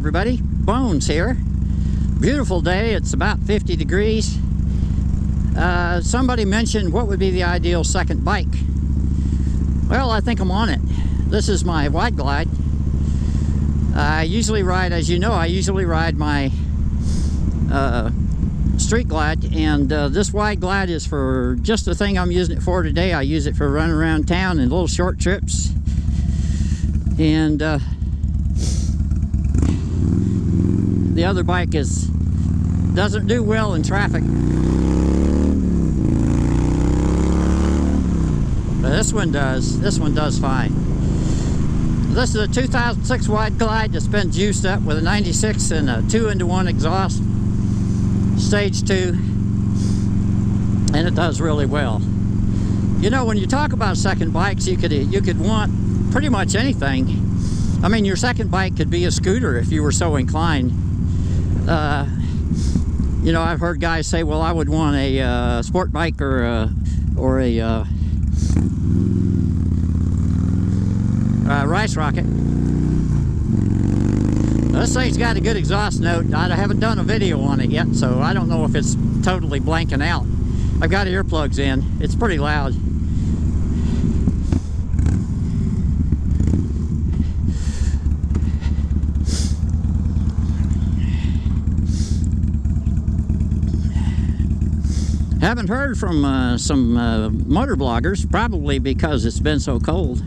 everybody, Bones here. Beautiful day, it's about 50 degrees. Somebody mentioned what would be the ideal second bike. Well, I think I'm on it. This is my wide glide. I usually ride, as you know, I usually ride my street glide, and this wide glide is for just the thing I'm using it for today. I use it for running around town and little short trips. And the other bike doesn't do well in traffic. But this one does. This one does fine. This is a 2006 wide glide that's been juiced up with a 96 and a 2-into-1 exhaust, stage 2, and it does really well. You know, when you talk about second bikes, you could want pretty much anything. I mean, your second bike could be a scooter if you were so inclined. You know, I've heard guys say, well, I would want a sport bike or a rice rocket. This thing's got a good exhaust note. I haven't done a video on it yet, so I don't know if it's totally blanking out. I've got earplugs in. It's pretty loud. Haven't heard from some motor bloggers, probably because it's been so cold.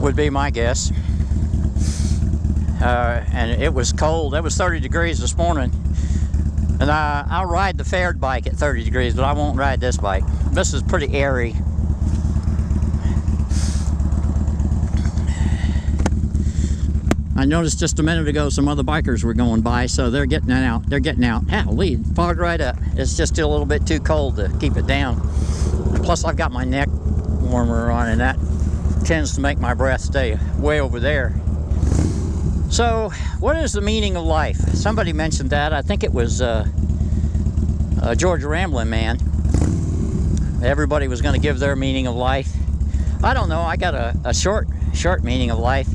Would be my guess. And it was cold. It was 30 degrees this morning. And I'll ride the fared bike at 30 degrees, but I won't ride this bike. This is pretty airy. I noticed just a minute ago some other bikers were going by, so they're getting out. They're getting out. Golly, it fogged right up. It's just still a little bit too cold to keep it down. Plus, I've got my neck warmer on, and that tends to make my breath stay way over there. So, what is the meaning of life? Somebody mentioned that. I think it was George Ramblin' Man. Everybody was going to give their meaning of life. I don't know. I got a short meaning of life.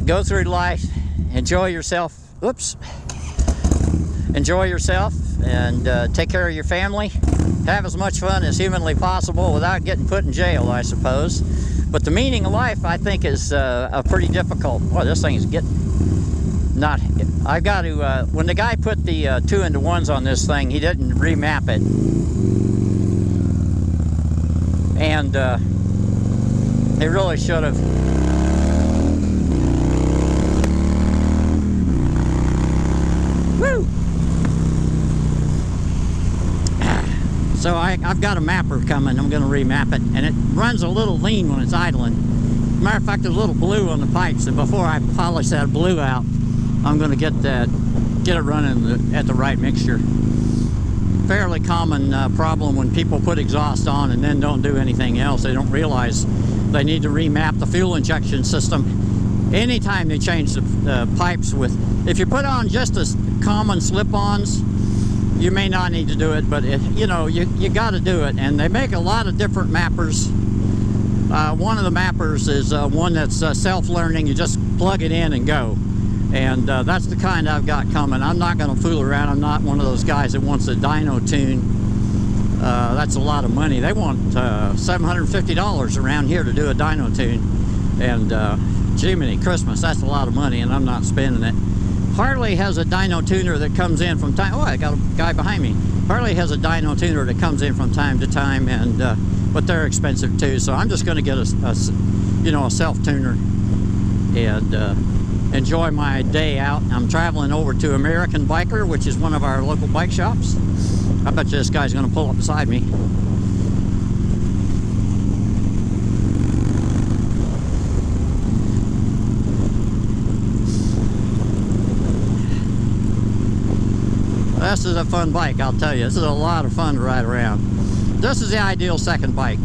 Go through life, enjoy yourself. Oops. Enjoy yourself and take care of your family. Have as much fun as humanly possible without getting put in jail, I suppose. But the meaning of life, I think, is a pretty difficult. Well, this thing is getting not. I've got to. When the guy put the 2-into-1s on this thing, he didn't remap it, and he really should have. Woo! So I've got a mapper coming. I'm going to remap it, and it runs a little lean when it's idling. Matter of fact, there's a little blue on the pipes, and before I polish that blue out, I'm going to get it running at the right mixture. Fairly common problem when people put exhaust on and then don't do anything else. They don't realize they need to remap the fuel injection system anytime they change the pipes with. If you put on just a common slip-ons, you may not need to do it, but you know, you got to do it. And they make a lot of different mappers. One of the mappers is one that's self-learning. You just plug it in and go. And that's the kind I've got coming. I'm not going to fool around. I'm not one of those guys that wants a dyno tune. That's a lot of money. They want $750 around here to do a dyno tune. And Jiminy Christmas, that's a lot of money, and I'm not spending it. Harley has a dyno tuner that comes in from time. Oh, I got a guy behind me. Harley has a dyno tuner that comes in from time to time, and but they're expensive too. So I'm just going to get a self tuner and enjoy my day out. I'm traveling over to American Biker, which is one of our local bike shops. I bet you this guy's going to pull up beside me. This is a fun bike, I'll tell you. This is a lot of fun to ride around. This is the ideal second bike.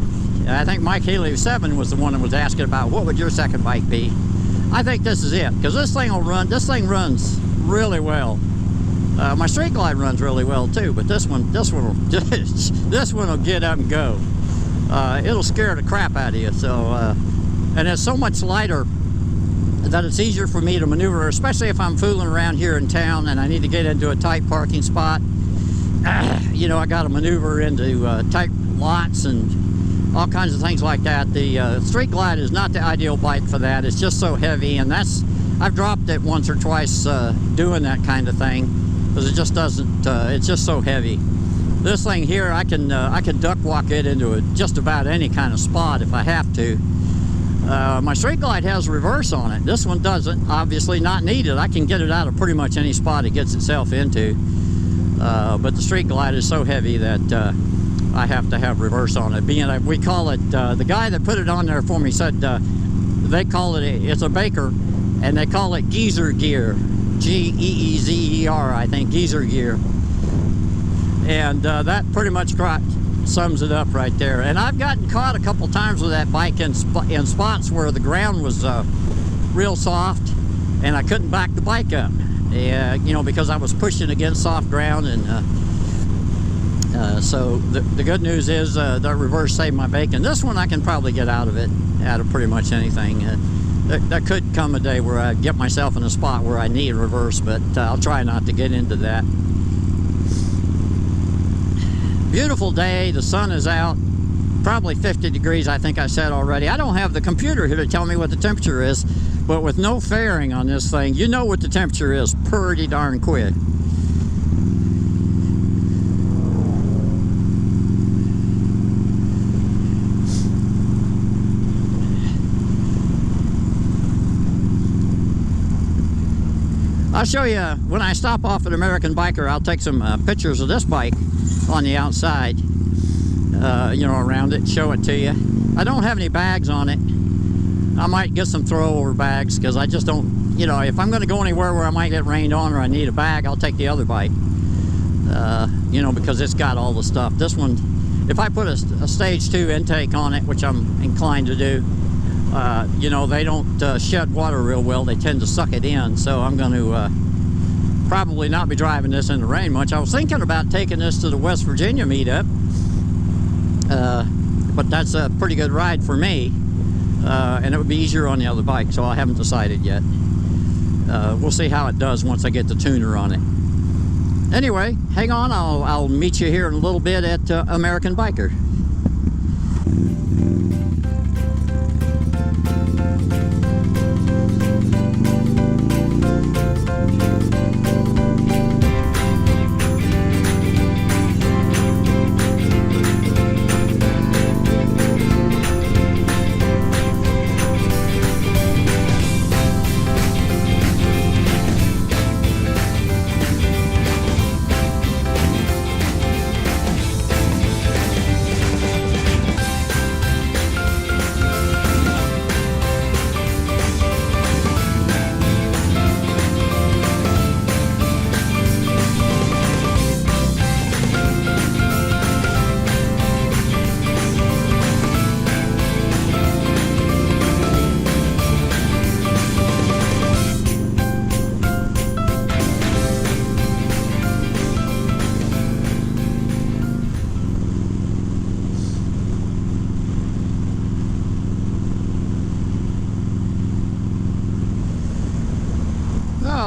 I think Mike Haley 7 was the one that was asking about what would your second bike be. I think this is it, because this thing will run. This thing runs really well. My street glide runs really well too, but this one will get up and go. It'll scare the crap out of you. So and it's so much lighter that it's easier for me to maneuver, especially if I'm fooling around here in town and I need to get into a tight parking spot. You know, I got to maneuver into tight lots and all kinds of things like that. The Street Glide is not the ideal bike for that. It's just so heavy, and I've dropped it once or twice doing that kind of thing, because it just doesn't, it's just so heavy. This thing here, I can duck walk it into just about any kind of spot if I have to. My Street Glide has reverse on it. This one doesn't, obviously not needed. I can get it out of pretty much any spot it gets itself into. But the Street Glide is so heavy that I have to have reverse on it. Being we call it, the guy that put it on there for me said they call it, it's a Baker, and they call it geezer gear. G-E-E-Z-E-R, I think, geezer gear. And that pretty much sums it up right there. And I've gotten caught a couple times with that bike in spots where the ground was real soft and I couldn't back the bike up. You know, because I was pushing against soft ground, and so the good news is that reverse saved my bacon. This one I can probably get out of it, out of pretty much anything. There could come a day where I get myself in a spot where I need reverse, but I'll try not to get into that. Beautiful day, the sun is out, probably 50 degrees I think I said already. I don't have the computer here to tell me what the temperature is, but with no fairing on this thing, you know what the temperature is pretty darn quick. I'll show you, when I stop off at American Biker, I'll take some pictures of this bike on the outside, you know, around it, show it to you. I don't have any bags on it. I might get some throwover bags, because I just don't, you know, if I'm going to go anywhere where I might get rained on or I need a bag, I'll take the other bike, you know, because it's got all the stuff. This one, if I put a stage 2 intake on it, which I'm inclined to do, you know, they don't shed water real well. They tend to suck it in, so I'm going to probably not be driving this in the rain much. I was thinking about taking this to the West Virginia meetup, but that's a pretty good ride for me, and it would be easier on the other bike, so I haven't decided yet. We'll see how it does once I get the tuner on it. Anyway, hang on, I'll meet you here in a little bit at American Biker.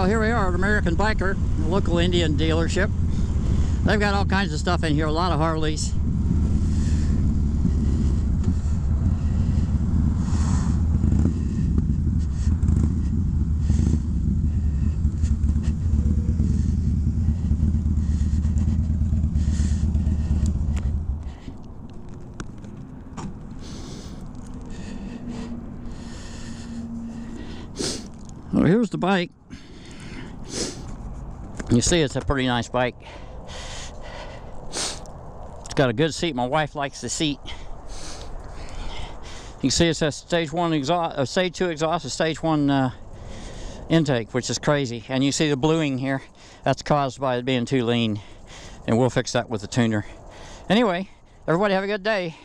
Here we are at American Biker, a local Indian dealership. They've got all kinds of stuff in here, a lot of Harleys. Well, here's the bike. You see, it's a pretty nice bike. It's got a good seat. My wife likes the seat. You can see it says stage 1 exhaust, stage 2 exhaust, and stage 1 intake, which is crazy. And you see the bluing here. That's caused by it being too lean, and we'll fix that with the tuner. Anyway, everybody have a good day.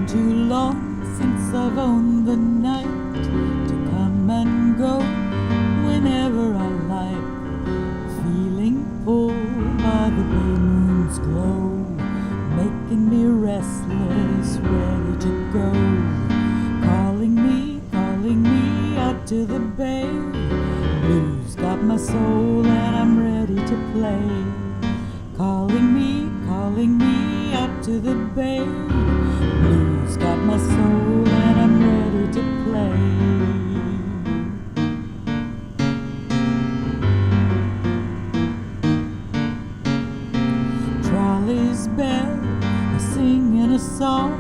too long since I've owned the night to come and go whenever I like, feeling pulled by the bay moon's glow, making me restless, ready to go, calling me out to the bay. Blues got my soul and I'm ready to play. Calling me out to the bay. Blues got my soul and I'm ready to play. Trolley's bell, I sing in a song,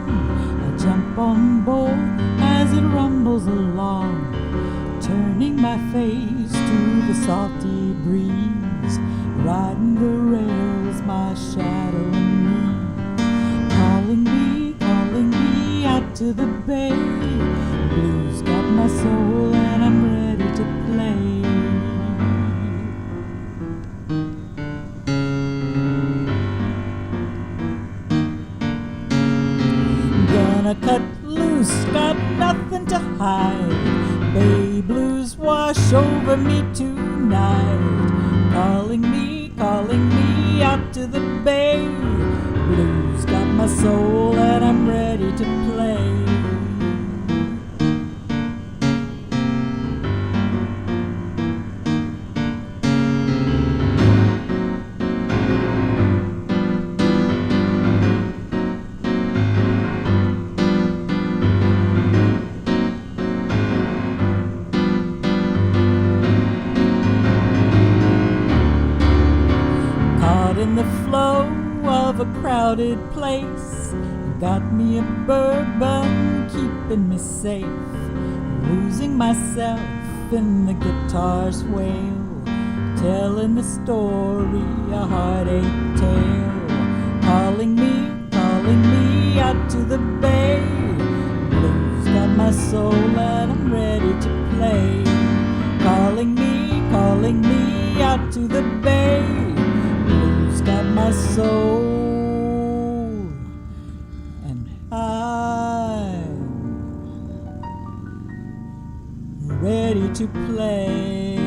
I jump on board as it rumbles along, turning my face to the salty breeze, riding the rails, my shadow and me, calling me out to the bay. Blues got my soul and I'm ready to play. Gonna cut loose, got nothing to hide. Bay blues wash over me tonight. Calling me out to the bay. Blues got my soul and I'm ready to play. In the flow of a crowded place, got me a bourbon keeping me safe, losing myself in the guitar's wail, telling the story, a heartache tale. Calling me out to the bay. Blues got my soul and I'm ready to play. Calling me out to the bay. Blues got my soul and I'm ready to play.